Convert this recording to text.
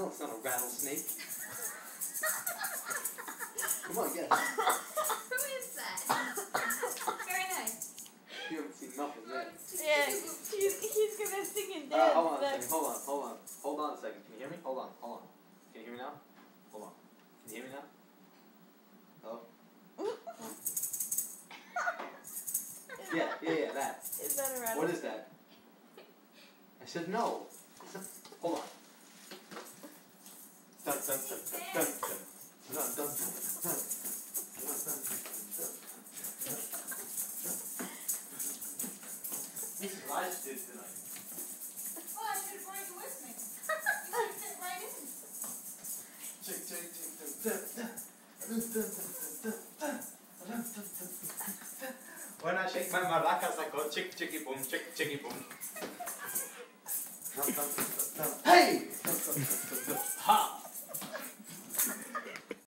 No, it's not a rattlesnake. Come on, get it. Who is that? Very nice. You haven't seen nothing yet. Yeah, he's gonna sing and dance. Hold on a second. Hold on a second. Can you hear me? Hold on. Can you hear me now? Hold on. Can you hear me now? Hello? Yeah, that. Is that a rattle? What is that? I said no. Hold on. Dun, dun, dun, dun, dun, dun. Dun, dun, dun, dun. Dun, dun, dun, dun. This is what I just did tonight. Oh, I should have brought you with me. You should have fit right in. Chick, chick, chick, dun, dun, dun, dun, dun, dun, dun, dun, dun. When I shake my maracas, I go chick, chicky, boom, chick, chicky, boom. Hey!